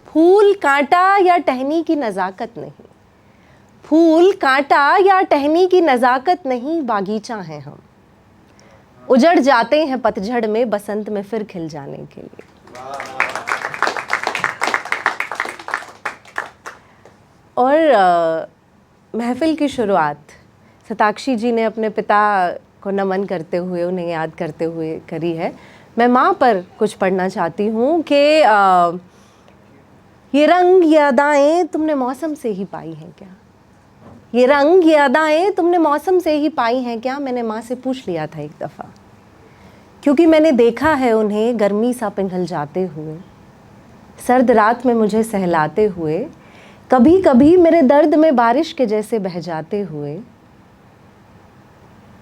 फूल कांटा या टहनी की नज़ाकत नहीं, फूल कांटा या टहनी की नज़ाकत नहीं, बागीचा हैं हम, उजड़ जाते हैं पतझड़ में, बसंत में फिर खिल जाने के लिए। और महफिल की शुरुआत सताक्षी जी ने अपने पिता को नमन करते हुए, उन्हें याद करते हुए करी है। मैं माँ पर कुछ पढ़ना चाहती हूँ कि ये रंग ये अदाएँ तुमने मौसम से ही पाई हैं क्या, ये रंग ये अदाएँ तुमने मौसम से ही पाई हैं क्या। मैंने माँ से पूछ लिया था एक दफ़ा, क्योंकि मैंने देखा है उन्हें गर्मी सा पिघल जाते हुए, सर्द रात में मुझे सहलाते हुए, कभी कभी मेरे दर्द में बारिश के जैसे बह जाते हुए,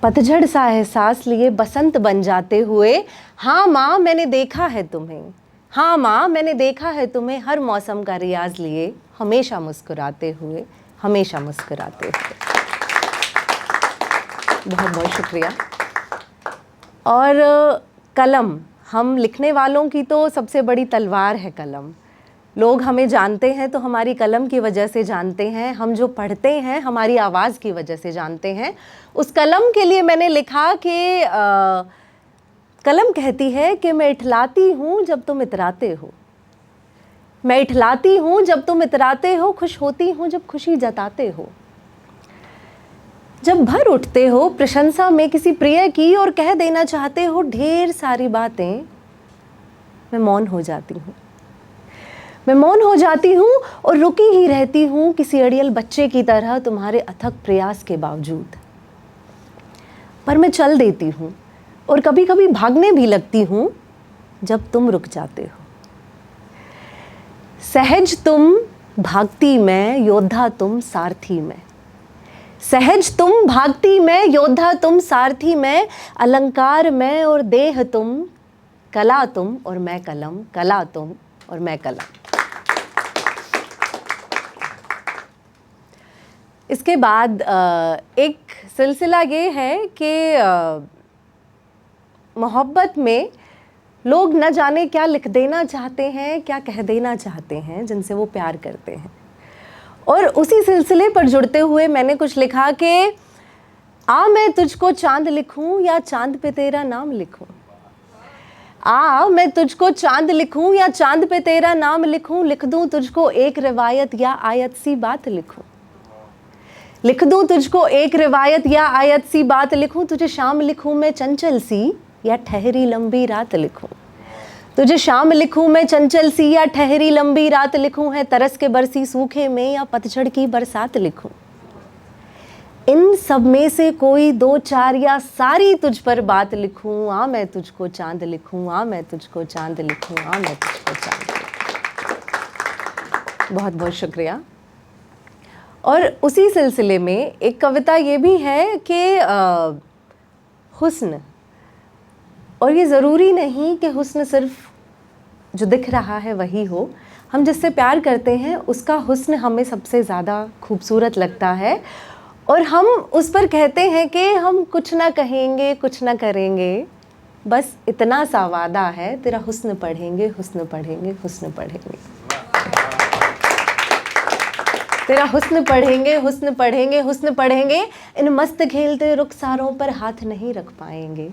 पतझड़ सा एहसास लिए बसंत बन जाते हुए। हाँ माँ मैंने देखा है तुम्हें, हाँ माँ मैंने देखा है तुम्हें, हर मौसम का रियाज लिए, हमेशा मुस्कुराते हुए, हमेशा मुस्कुराते हुए। बहुत बहुत शुक्रिया। और कलम, हम लिखने वालों की तो सबसे बड़ी तलवार है कलम। लोग हमें जानते हैं तो हमारी कलम की वजह से जानते हैं, हम जो पढ़ते हैं हमारी आवाज़ की वजह से जानते हैं। उस कलम के लिए मैंने लिखा कि कलम कहती है कि मैं इठलाती हूँ जब तुम इतराते हो, मैं इठलाती हूँ जब तुम इतराते हो, खुश होती हूँ जब खुशी जताते हो, जब भर उठते हो प्रशंसा में किसी प्रिय की और कह देना चाहते हो ढेर सारी बातें, मैं मौन हो जाती हूँ, मैं मौन हो जाती हूँ और रुकी ही रहती हूँ किसी अड़ियल बच्चे की तरह तुम्हारे अथक प्रयास के बावजूद। पर मैं चल देती हूँ और कभी कभी भागने भी लगती हूँ जब तुम रुक जाते हो। सहज तुम भागती मैं, योद्धा तुम सारथी मैं, सहज तुम भागती मैं, योद्धा तुम सारथी मैं, अलंकार मैं और देह तुम, कला तुम और मैं कलम, कला तुम और मैं कलम। इसके बाद एक सिलसिला ये है कि मोहब्बत में लोग न जाने क्या लिख देना चाहते हैं, क्या कह देना चाहते हैं जिनसे वो प्यार करते हैं। और उसी सिलसिले पर जुड़ते हुए मैंने कुछ लिखा कि आ मैं तुझको चांद लिखूं या चांद पे तेरा नाम लिखूं, आ मैं तुझको चांद लिखूं या चांद पे तेरा नाम लिखूं, लिख दूं तुझको एक रिवायत या आयत सी बात लिखूं, लिख दूं तुझको एक रिवायत या आयत सी बात लिखूं, तुझे शाम लिखूं मैं चंचल सी या ठहरी लंबी रात लिखूं, तुझे शाम लिखूं मैं चंचल सी या ठहरी लंबी रात लिखूं, है तरस के बरसी सूखे में या पतझड़ की बरसात लिखूं, इन सब में से कोई दो चार या सारी तुझ पर बात लिखूं, आ मैं तुझको चांद लिखूं, आ मैं तुझको चांद लिखूं, आ मैं तुझको चांद लिखूं। बहुत बहुत शुक्रिया। और उसी सिलसिले में एक कविता ये भी है कि हुस्न, और ये ज़रूरी नहीं कि हुस्न सिर्फ जो दिख रहा है वही हो, हम जिससे प्यार करते हैं उसका हुस्न हमें सबसे ज़्यादा खूबसूरत लगता है, और हम उस पर कहते हैं कि हम कुछ ना कहेंगे कुछ ना करेंगे, बस इतना सा वादा है, तेरा हुस्न पढ़ेंगे हुस्न पढ़ेंगे हुस्न पढ़ेंगे, तेरा हुस्न पढ़ेंगे हुस्न पढ़ेंगे हुस्न पढ़ेंगे, इन मस्त खेलते रुखसारों पर हाथ नहीं रख पाएंगे,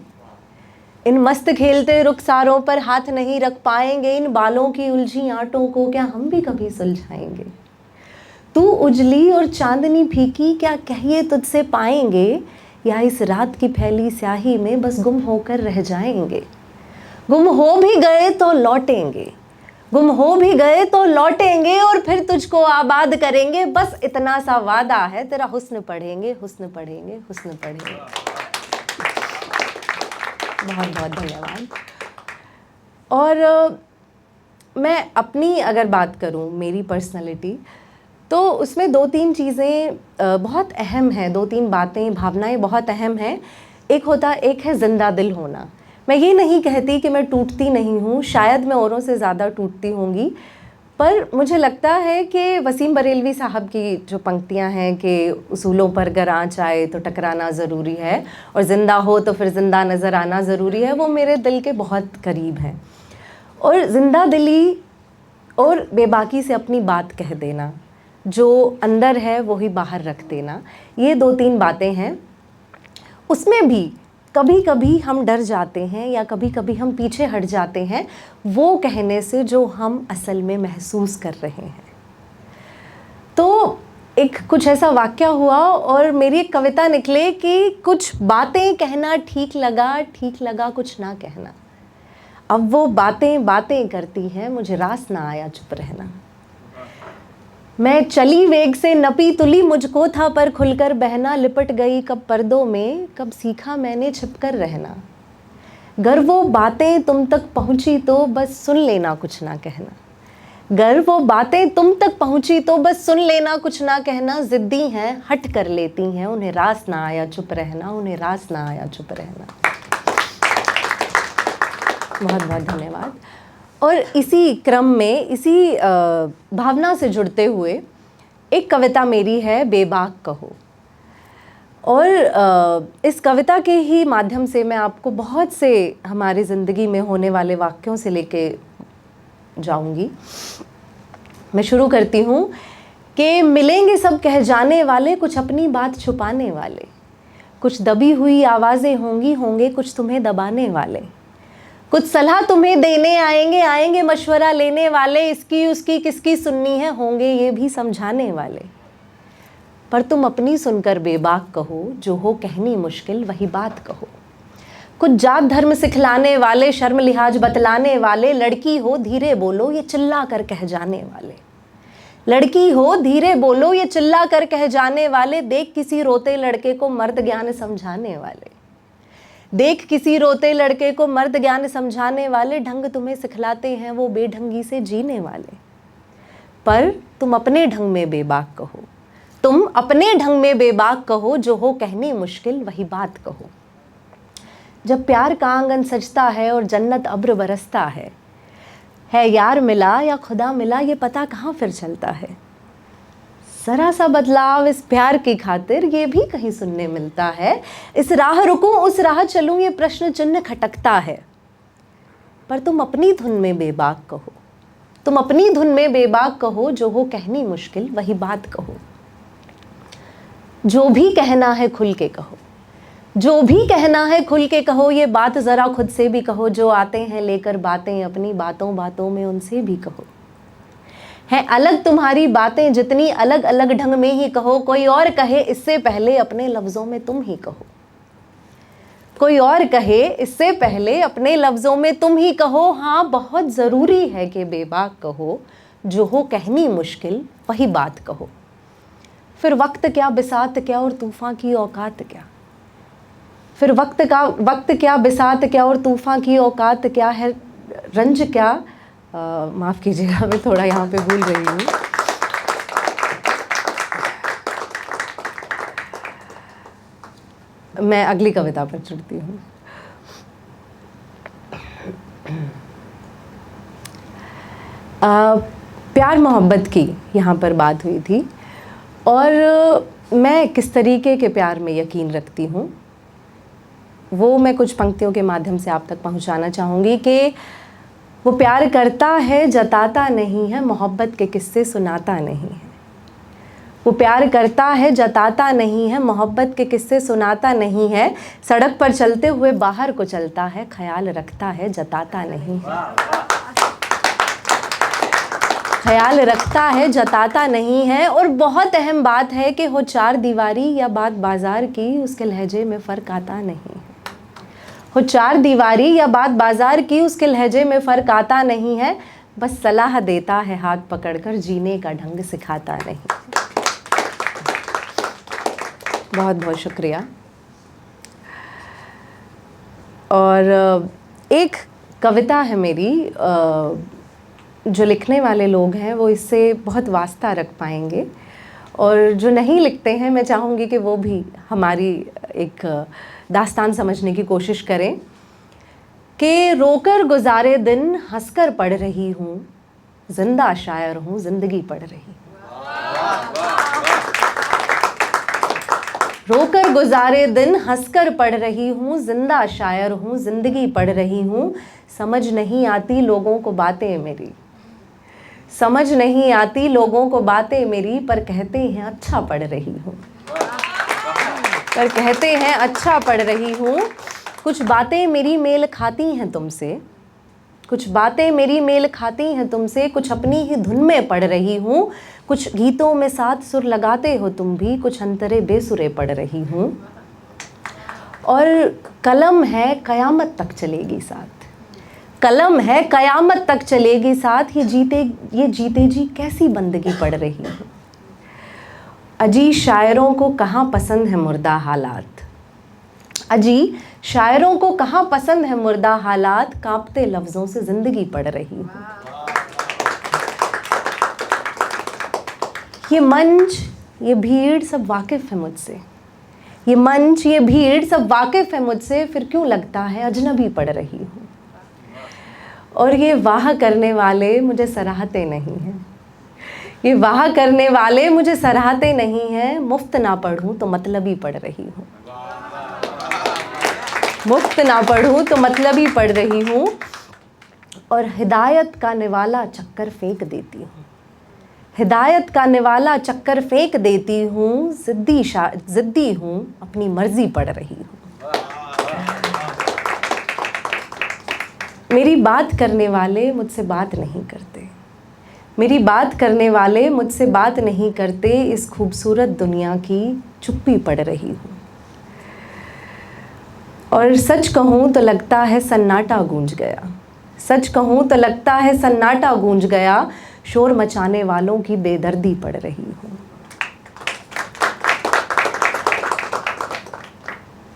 इन मस्त खेलते रुखसारों पर हाथ नहीं रख पाएंगे, इन बालों की उलझी आंटों को क्या हम भी कभी सुलझाएंगे, तू उजली और चांदनी फीकी क्या कहिए तुझसे पाएंगे, या इस रात की फैली स्याही में बस गुम होकर रह जाएंगे, गुम हो भी गए तो लौटेंगे, गुम हो भी गए तो लौटेंगे, और फिर तुझको आबाद करेंगे, बस इतना सा वादा है, तेरा हुस्न पढ़ेंगे हुस्न पढ़ेंगे हुस्न पढ़ेंगे। बहुत बहुत धन्यवाद। और मैं अपनी अगर बात करूं, मेरी पर्सनालिटी, तो उसमें दो तीन चीज़ें बहुत अहम हैं, दो तीन बातें भावनाएं बहुत अहम हैं। एक है ज़िंदा दिल होना। मैं ये नहीं कहती कि मैं टूटती नहीं हूँ, शायद मैं औरों से ज़्यादा टूटती होंगी, पर मुझे लगता है कि वसीम बरेलवी साहब की जो पंक्तियाँ हैं कि उसूलों पर अगर आँच आए तो टकराना ज़रूरी है, और ज़िंदा हो तो फिर ज़िंदा नज़र आना ज़रूरी है, वो मेरे दिल के बहुत करीब हैं। और ज़िंदा दिली और बेबाकी से अपनी बात कह देना, जो अंदर है वो ही बाहर रख देना, ये 2-3 बातें हैं। उसमें भी कभी कभी हम डर जाते हैं या कभी कभी हम पीछे हट जाते हैं वो कहने से जो हम असल में महसूस कर रहे हैं। तो एक कुछ ऐसा वाक़या हुआ और मेरी एक कविता निकले कि कुछ बातें कहना ठीक लगा कुछ ना कहना। अब वो बातें बातें करती हैं, मुझे रास ना आया चुप रहना। मैं चली वेग से नपी तुली मुझको था पर खुलकर बहना, लिपट गई कब पर्दों में, कब सीखा मैंने छिपकर रहना। गर वो बातें तुम तक पहुँची तो बस सुन लेना कुछ ना कहना। गर वो बातें तुम तक पहुँची तो बस सुन लेना कुछ ना कहना। ज़िद्दी हैं हट कर लेती हैं, उन्हें रास ना आया चुप रहना, उन्हें रास ना आया चुप रहना। बहुत बहुत धन्यवाद। और इसी क्रम में, इसी भावना से जुड़ते हुए एक कविता मेरी है, बेबाक कहो। और इस कविता के ही माध्यम से मैं आपको बहुत से हमारी ज़िंदगी में होने वाले वाक्यों से लेके जाऊंगी। मैं शुरू करती हूँ कि मिलेंगे सब कह जाने वाले, कुछ अपनी बात छुपाने वाले। कुछ दबी हुई आवाज़ें होंगी, होंगे कुछ तुम्हें दबाने वाले। कुछ सलाह तुम्हें देने आएंगे मशवरा लेने वाले। इसकी उसकी किसकी सुननी है, होंगे ये भी समझाने वाले। पर तुम अपनी सुनकर बेबाक कहो, जो हो कहनी मुश्किल वही बात कहो। कुछ जात धर्म सिखलाने वाले, शर्म लिहाज बतलाने वाले। लड़की हो धीरे बोलो ये चिल्ला कर कह जाने वाले। लड़की हो धीरे बोलो ये चिल्ला कर कह जाने वाले। देख किसी रोते लड़के को मर्द ज्ञान समझाने वाले। देख किसी रोते लड़के को मर्द ज्ञान समझाने वाले। ढंग तुम्हें सिखलाते हैं वो बेढंगी से जीने वाले। पर तुम अपने ढंग में बेबाक कहो, तुम अपने ढंग में बेबाक कहो। जो हो कहनी मुश्किल वही बात कहो। जब प्यार का आंगन सजता है और जन्नत अब्र बरसता है यार मिला या खुदा मिला ये पता कहाँ फिर चलता है। ज़रा सा बदलाव इस प्यार की खातिर ये भी कहीं सुनने मिलता है। इस राह रुकूं उस राह चलूं ये प्रश्न चिन्ह खटकता है। पर तुम अपनी धुन में बेबाक कहो, तुम अपनी धुन में बेबाक कहो। जो हो कहनी मुश्किल वही बात कहो। जो भी कहना है खुल के कहो, जो भी कहना है खुल के कहो। ये बात ज़रा खुद से भी कहो। जो आते हैं लेकर बातें अपनी बातों बातों में उनसे भी कहो। हैं अलग तुम्हारी बातें जितनी अलग अलग ढंग में ही कहो। कोई और कहे इससे पहले अपने लफ्ज़ों में तुम ही कहो। कोई और कहे इससे पहले अपने लफ्ज़ों में तुम ही कहो। हाँ बहुत ज़रूरी है कि बेबाक कहो। जो हो कहनी मुश्किल वही बात कहो। फिर वक्त क्या बिसात क्या और तूफ़ान की औकात क्या। फिर वक्त क्या बिसात क्या और तूफ़ान की औकात क्या है। रंज क्या, माफ़ कीजिएगा मैं थोड़ा यहाँ पे भूल रही हूँ। मैं अगली कविता पर चढ़ती हूँ। प्यार मोहब्बत की यहाँ पर बात हुई थी और मैं किस तरीके के प्यार में यकीन रखती हूँ वो मैं कुछ पंक्तियों के माध्यम से आप तक पहुँचाना चाहूँगी कि वो प्यार करता है जताता नहीं है, मोहब्बत के किस्से सुनाता नहीं है। वो प्यार करता है जताता नहीं है, मोहब्बत के किस्से सुनाता नहीं है। सड़क पर चलते हुए बाहर को चलता है, ख्याल रखता है जताता नहीं है। ख्याल रखता है जताता नहीं है। और बहुत अहम बात है कि हो चार दीवारी या बात बाजार की, उसके लहजे में फ़र्क आता नहीं है। हो चार दीवारी या बात बाजार की, उसके लहजे में फ़र्क आता नहीं है। बस सलाह देता है हाथ पकड़कर, जीने का ढंग सिखाता नहीं। बहुत बहुत शुक्रिया। और एक कविता है मेरी, जो लिखने वाले लोग हैं वो इससे बहुत वास्ता रख पाएंगे और जो नहीं लिखते हैं मैं चाहूँगी कि वो भी हमारी एक दास्तान समझने की कोशिश करें कि रोकर गुजारे दिन हंसकर पढ़ रही हूँ, जिंदा शायर हूँ जिंदगी पढ़ रही हूँ। रोकर गुजारे दिन हंसकर पढ़ रही हूँ, जिंदा शायर हूँ जिंदगी पढ़ रही हूँ। समझ नहीं आती लोगों को बातें मेरी, समझ नहीं आती लोगों को बातें मेरी, पर कहते हैं अच्छा पढ़ रही हूँ। पर कहते हैं अच्छा पढ़ रही हूँ। कुछ बातें मेरी मेल खाती हैं तुमसे, कुछ बातें मेरी मेल खाती हैं तुमसे, कुछ अपनी ही धुन में पढ़ रही हूँ। कुछ गीतों में सात सुर लगाते हो तुम भी, कुछ अंतरे बेसुरे पढ़ रही हूँ। और कलम है कयामत तक चलेगी साथ, कलम है कयामत तक चलेगी साथ। ये जीते जी कैसी बंदगी पढ़ रही हूँ। अजी शायरों को कहाँ पसंद है मुर्दा हालात, अजी शायरों को कहाँ पसंद है मुर्दा हालात। कांपते लफ्जों से जिंदगी पढ़ रही हूँ। ये मंच ये भीड़ सब वाकिफ है मुझसे, ये मंच ये भीड़ सब वाकिफ है मुझसे, फिर क्यों लगता है अजनबी पढ़ रही हूँ। और ये वाह करने वाले मुझे सराहते नहीं हैं, ये वाह करने वाले मुझे सराहते नहीं हैं। मुफ्त ना पढ़ूं तो मतलबी पढ़ रही हूँ, मुफ्त ना पढ़ूं तो मतलबी पढ़ रही हूँ। और हिदायत का निवाला चक्कर फेंक देती हूँ, हिदायत का निवाला चक्कर फेंक देती हूँ। जिद्दी हूँ अपनी मर्जी पढ़ रही हूँ। मेरी बात करने वाले मुझसे बात नहीं करते, मेरी बात करने वाले मुझसे बात नहीं करते। इस खूबसूरत दुनिया की चुप्पी पढ़ रही हूँ। और सच कहूँ तो लगता है सन्नाटा गूंज गया, सच कहूँ तो लगता है सन्नाटा गूंज गया। शोर मचाने वालों की बेदर्दी पढ़ रही हूँ।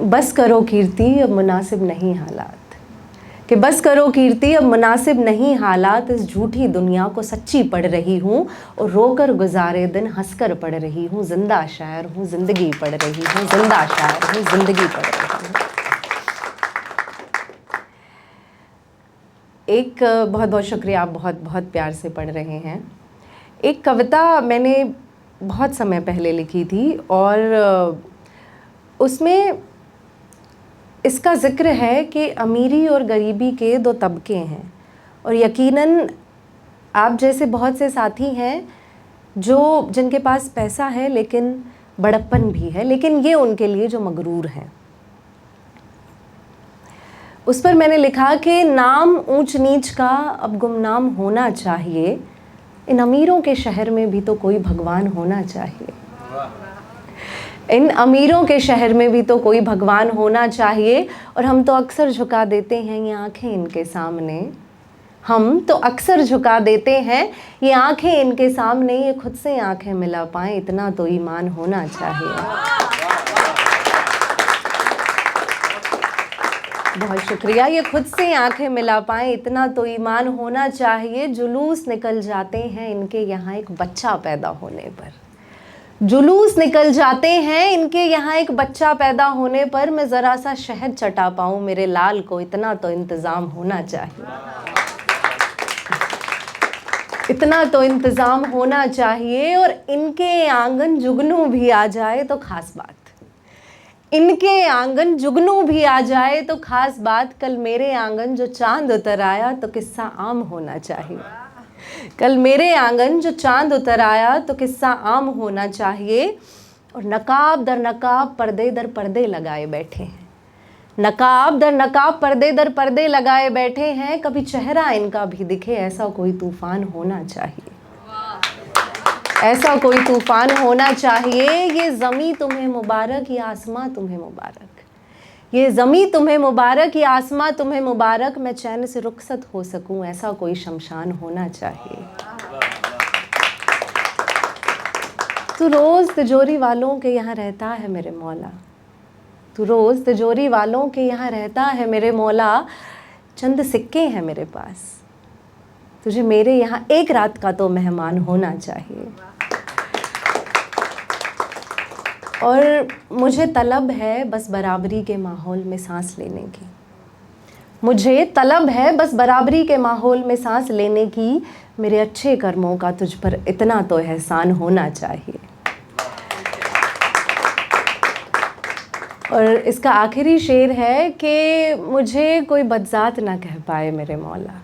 बस करो कीर्ति अब मुनासिब नहीं हालात, कि बस करो कीर्ति अब मुनासिब नहीं हालात। इस झूठी दुनिया को सच्ची पढ़ रही हूँ और रोकर गुजारे दिन हंसकर पढ़ रही हूँ। जिंदा शायर हूँ जिंदगी पढ़ रही हूँ, जिंदा शायर हूँ जिंदगी पढ़ रही हूँ। एक बहुत बहुत शुक्रिया, आप बहुत बहुत प्यार से पढ़ रहे हैं। एक कविता मैंने बहुत समय पहले लिखी थी और उसमें इसका ज़िक्र है कि अमीरी और गरीबी के दो तबके हैं। और यकीनन आप जैसे बहुत से साथी हैं जिनके पास पैसा है लेकिन बड़प्पन भी है, लेकिन ये उनके लिए जो मगरूर हैं। उस पर मैंने लिखा कि नाम ऊंच नीच का अब गुमनाम होना चाहिए। इन अमीरों के शहर में भी तो कोई भगवान होना चाहिए, इन अमीरों के शहर में भी तो कोई भगवान होना चाहिए। और हम तो अक्सर झुका देते हैं ये आंखें इनके सामने, हम तो अक्सर झुका देते हैं ये आंखें इनके सामने। ये खुद से आंखें मिला पाएं इतना तो ईमान होना चाहिए। बहुत शुक्रिया। ये खुद से आंखें मिला पाएं इतना तो ईमान होना चाहिए। जुलूस निकल जाते हैं इनके यहाँ एक बच्चा पैदा होने पर, जुलूस निकल जाते हैं इनके यहाँ एक बच्चा पैदा होने पर। मैं ज़रा सा शहद चटा पाऊँ मेरे लाल को इतना तो इंतज़ाम होना चाहिए, इतना तो इंतज़ाम होना चाहिए। और इनके आंगन जुगनू भी आ जाए तो ख़ास बात, इनके आंगन जुगनू भी आ जाए तो ख़ास बात। कल मेरे आंगन जो चांद उतर आया तो किस्सा आम होना चाहिए, कल मेरे आंगन जो चांद उतर आया तो किस्सा आम होना चाहिए। और नकाब दर नकाब पर्दे दर पर्दे लगाए बैठे हैं, नकाब दर नकाब पर्दे दर पर्दे लगाए बैठे हैं। कभी चेहरा इनका भी दिखे ऐसा कोई तूफ़ान होना चाहिए, ऐसा कोई तूफ़ान होना चाहिए। ये ज़मी तुम्हें मुबारक ये आसमां तुम्हें मुबारक, ये ज़मी तुम्हें मुबारक ये आसमां तुम्हें मुबारक। मैं चैन से रुखसत हो सकूं ऐसा कोई शमशान होना चाहिए। तू रोज़ तिजोरी वालों के यहाँ रहता है मेरे मौला, तू रोज़ तिजोरी वालों के यहाँ रहता है मेरे मौला। चंद सिक्के हैं मेरे पास, तुझे मेरे यहाँ एक रात का तो मेहमान होना चाहिए। और मुझे तलब है बस बराबरी के माहौल में सांस लेने की, मुझे तलब है बस बराबरी के माहौल में सांस लेने की। मेरे अच्छे कर्मों का तुझ पर इतना तो एहसान होना चाहिए। और इसका आखिरी शेर है कि मुझे कोई बदजात ना कह पाए मेरे मौला,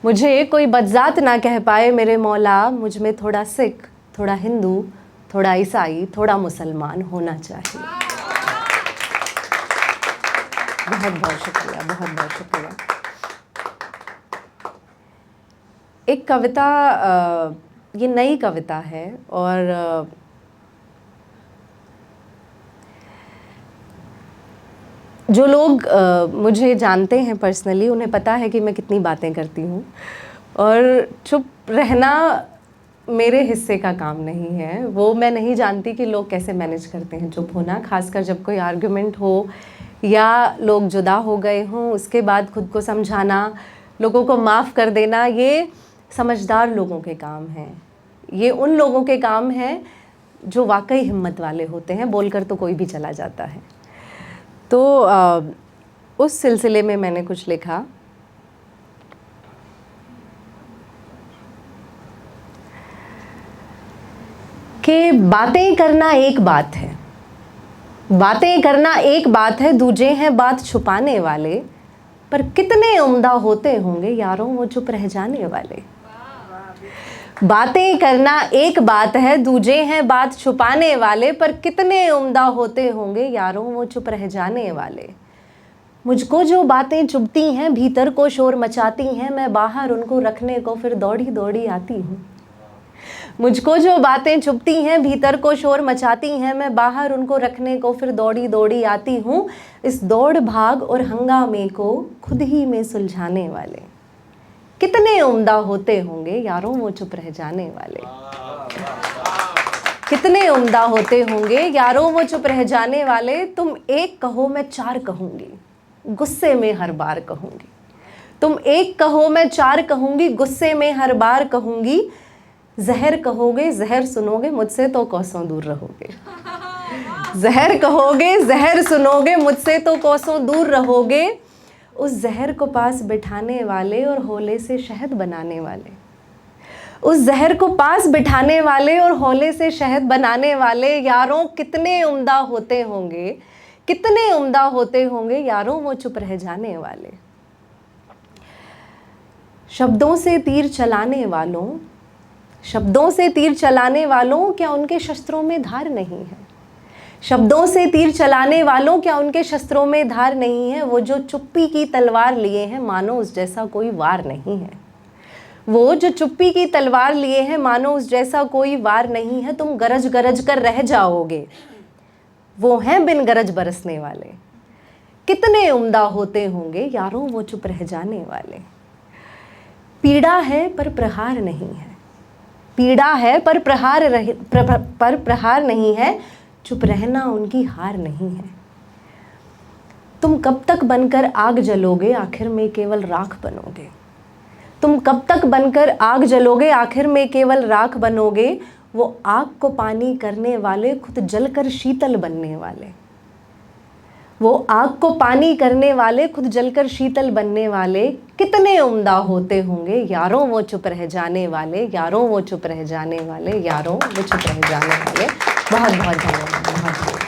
मुझे कोई बदजात ना कह पाए मेरे मौला, मुझ में थोड़ा सिख, थोड़ा हिंदू, थोड़ा ईसाई, थोड़ा मुसलमान होना चाहिए। बहुत बहुत शुक्रिया, बहुत बहुत शुक्रिया। एक कविता, ये नई कविता है और जो लोग मुझे जानते हैं पर्सनली उन्हें पता है कि मैं कितनी बातें करती हूँ और चुप रहना मेरे हिस्से का काम नहीं है। वो मैं नहीं जानती कि लोग कैसे मैनेज करते हैं चुप होना, खासकर जब कोई आर्गुमेंट हो या लोग जुदा हो गए हों, उसके बाद खुद को समझाना, लोगों को माफ़ कर देना, ये समझदार लोगों के काम हैं। ये उन लोगों के काम हैं जो वाकई हिम्मत वाले होते हैं, बोलकर तो कोई भी चला जाता है। तो उस सिलसिले में मैंने कुछ लिखा कि बातें करना एक बात है, बातें करना एक बात है, दूजे हैं बात छुपाने वाले, पर कितने उम्दा होते होंगे यारों वो चुप रह जाने वाले। बातें करना एक बात है, दूजे हैं बात छुपाने वाले, पर कितने उम्दा होते होंगे यारों वो चुप रह जाने वाले। मुझको जो बातें चुभती हैं, भीतर को शोर मचाती हैं, मैं बाहर उनको रखने को फिर दौड़ी दौड़ी आती हूँ। मुझको जो बातें चुभती हैं, भीतर को शोर मचाती हैं, मैं बाहर उनको रखने को फिर दौड़ी दौड़ी आती हूँ। इस दौड़ भाग और हंगामे को खुद ही में सुलझाने वाले कितने उम्दा होते होंगे यारों वो चुप रह जाने वाले। कितने उम्दा होते होंगे यारों वो चुप रह जाने वाले। तुम एक कहो मैं चार कहूँगी, गुस्से में हर बार कहूँगी। तुम एक कहो मैं चार कहूँगी, गुस्से में हर बार कहूँगी। जहर कहोगे जहर सुनोगे, मुझसे तो कोसों दूर रहोगे। जहर कहोगे जहर सुनोगे, मुझसे तो कोसों दूर रहोगे। उस जहर को पास बिठाने वाले और होले से शहद बनाने वाले, उस जहर को पास बिठाने वाले और होले से शहद बनाने वाले यारों कितने उम्दा होते होंगे, कितने उम्दा होते होंगे यारों वो चुप रह जाने वाले। शब्दों से तीर चलाने वालों, शब्दों से तीर चलाने वालों, क्या उनके शस्त्रों में धार नहीं है। शब्दों से तीर चलाने वालों, क्या उनके शस्त्रों में धार नहीं है। वो जो चुप्पी की तलवार लिए हैं, मानो उस जैसा कोई वार नहीं है। वो जो चुप्पी की तलवार लिए हैं, मानो उस जैसा कोई वार नहीं है। तुम गरज गरज कर रह जाओगे, वो हैं बिन गरज बरसने वाले। कितने उम्दा होते होंगे यारों वो चुप रह जाने वाले। पीड़ा है पर प्रहार नहीं है, पीड़ा है पर प्रहार नहीं है। चुप रहना उनकी हार नहीं है। तुम कब तक बनकर आग जलोगे, आखिर में केवल राख बनोगे। तुम कब तक बनकर आग जलोगे, आखिर में केवल राख बनोगे। वो आग को पानी करने वाले, खुद जलकर शीतल बनने वाले। वो आग को पानी करने वाले, खुद जलकर शीतल बनने वाले। कितने उम्दा होते होंगे यारों वो चुप रह जाने वाले, यारों वो चुप रह जाने वाले, यारों वो चुप रह जाने वाले। बहुत बहुत धन्यवाद, बहुत।